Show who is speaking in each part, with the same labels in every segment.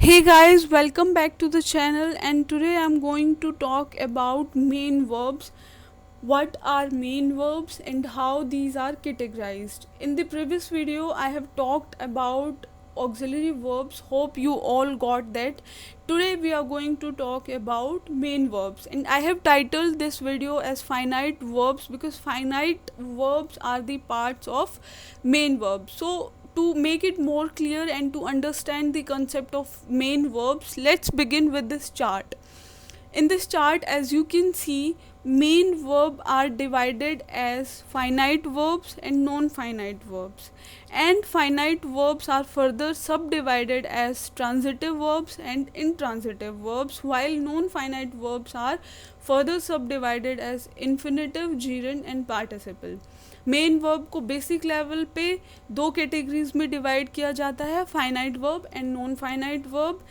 Speaker 1: Hey guys, welcome back to the channel, and today I'm going to talk about main verbs. What are main verbs and how these are categorized. In the previous video I have talked about auxiliary verbs. Hope you all got that. Today we are going to talk about main verbs, and I have titled this video as finite verbs because finite verbs are the parts of main verbs. So to make it more clear and to understand the concept of main verbs, let's begin with this chart. In this chart, as you can see, main verb are divided as finite verbs and non-finite verbs, and finite verbs are further subdivided as transitive verbs and intransitive verbs, while non-finite verbs are further subdivided as infinitive, gerund and participle. Main verb को basic level पे दो categories में divide किया जाता है, finite verb and non finite verb.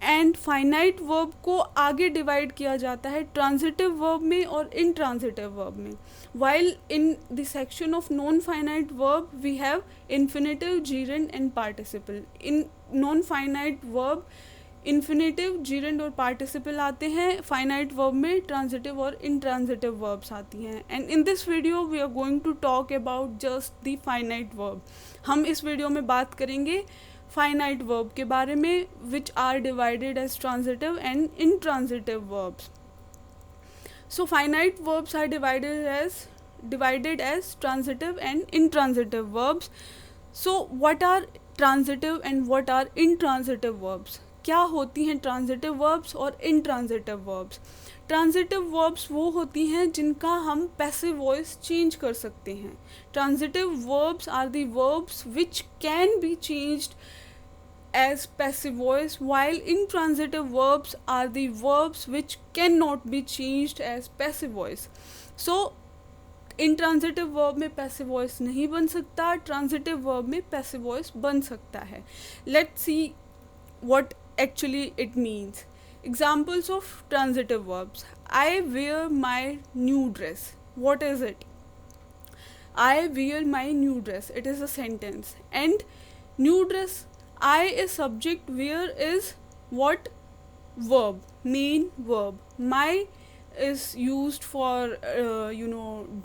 Speaker 1: And finite verb को आगे divide किया जाता है ट्रांजिटिव वर्ब में और इनट्रांजिटिव वर्ब में. While in the section of non finite verb we have infinitive, gerund and participle. In non finite verb infinitive, gerund और participle आते हैं. फाइनाइट वर्ब में ट्रांजिटिव और इनट्रांजिटिव वर्ब्स आती हैं. And in this video we are going to talk about just the finite verb. हम इस video में बात करेंगे फाइनाइट वर्ब के बारे में, which are divided as transitive and intransitive verbs. So finite verbs are divided as transitive and intransitive verbs. So what are transitive and what are intransitive verbs? क्या होती हैं ट्रांजिटिव वर्ब्स और intransitive verbs? Transitive verbs वो होती हैं जिनका हम passive voice change कर सकते हैं. Transitive verbs are the verbs which can be changed as passive voice, while intransitive verbs are the verbs which cannot be changed as passive voice. So intransitive verb में passive voice नहीं बन सकता, transitive verb में passive voice बन सकता है. Let's see what actually it means. Examples of transitive verbs. I wear my new dress. What is it? I wear my new dress. It is a sentence. And new dress, I is subject, wear is what? Verb, main verb. My is used for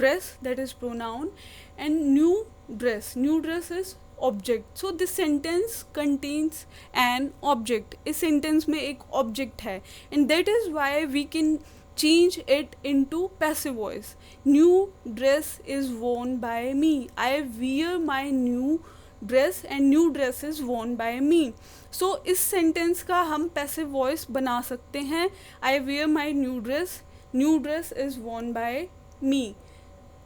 Speaker 1: dress, that is pronoun. And new dress is object. So this sentence contains an object. इस sentence में एक object है, and that is why we can change it into passive voice. New dress is worn by me. I wear my new dress and new dress is worn by me. So इस sentence का हम passive voice बना सकते हैं. I wear my new dress is worn by me.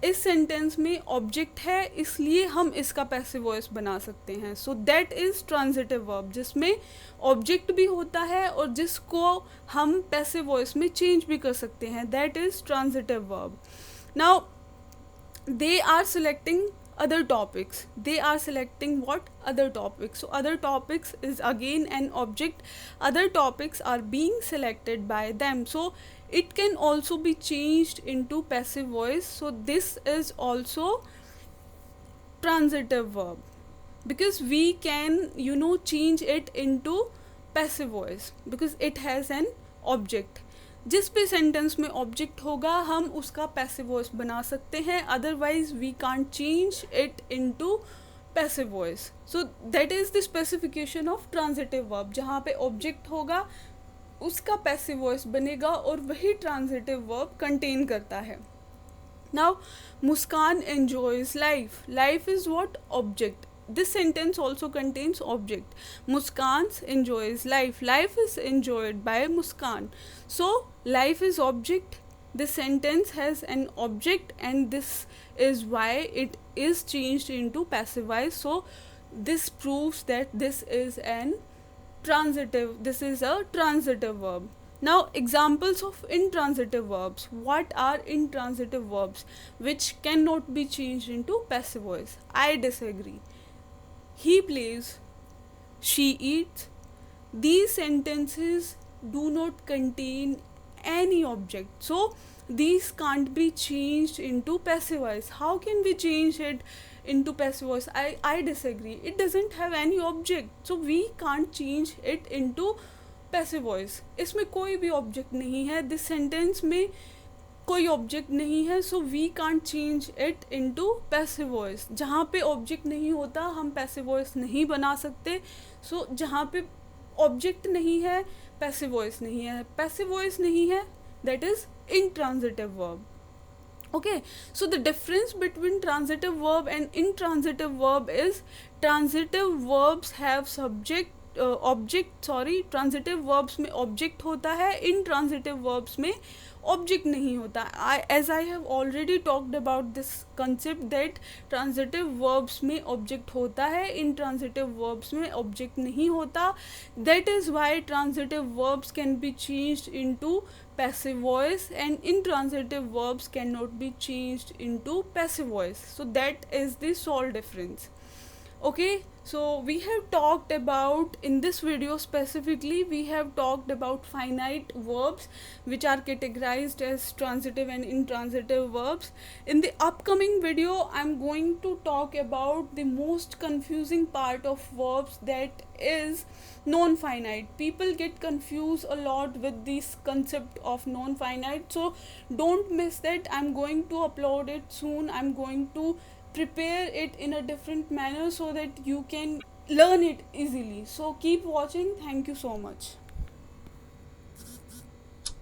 Speaker 1: इस sentence में object है, इसलिए हम इसका पैसिव वॉइस बना सकते हैं. सो दैट इज़ ट्रांजिटिव वर्ब, जिसमें ऑब्जेक्ट भी होता है और जिसको हम पैसिव वॉइस में चेंज भी कर सकते हैं. That is transitive verb. Now they are selecting other topics. They are selecting what? Other topics. So other topics is again an object. Other topics are being selected by them. So it can also be changed into passive voice. So this is also transitive verb, because we can change it into passive voice because it has an object. जिस भी sentence में object होगा हम उसका passive voice बना सकते हैं. Otherwise we can't change it into passive voice. So that is the specification of transitive verb. जहाँ पे ऑब्जेक्ट होगा उसका पैसिव वॉइस बनेगा और वही ट्रांजिटिव वर्ब कंटेन करता है. Now Muskan enjoys life. Life is what? Object. This sentence also contains object. Muskan enjoys life. Life is enjoyed by Muskan. So life is object. This sentence has an object, and this is why it is changed into passive voice. So this proves that this is a transitive verb. Now examples of intransitive verbs. What are intransitive verbs which cannot be changed into passive voice? I disagree. He plays, she eats. These sentences do not contain any object, so these can't be changed into passive voice. How can we change it into passive voice. I disagree. It doesn't have any object, so we can't change it into passive voice. इसमें कोई भी object नहीं है. This sentence में कोई object नहीं है, so we can't change it into passive voice. जहाँ पे ऑब्जेक्ट नहीं होता हम पैसिव वॉइस नहीं बना सकते. सो जहाँ पे ऑब्जेक्ट नहीं है पैसिव वॉइस नहीं है. पैसिव वॉइस नहीं है, that is intransitive verb. Okay, so the difference between transitive verb and intransitive verb is transitive verbs have subject object, sorry, transitive verbs में ऑब्जेक्ट होता है, intransitive verbs में ऑब्जेक्ट नहीं होता. As I have already talked about this concept that transitive verbs में object होता है, intransitive verbs में ऑब्जेक्ट नहीं होता. That is why transitive verbs can be changed into passive voice and intransitive verbs cannot be changed into passive voice. So that is the sole difference. Okay, so we have talked about, in this video specifically, we have talked about finite verbs which are categorized as transitive and intransitive verbs. In the upcoming video I'm going to talk about the most confusing part of verbs, that is non-finite. People get confused a lot with this concept of non-finite, so don't miss that. I'm going to upload it soon. I'm going to prepare it in a different manner so that you can learn it easily. So keep watching. Thank you so much.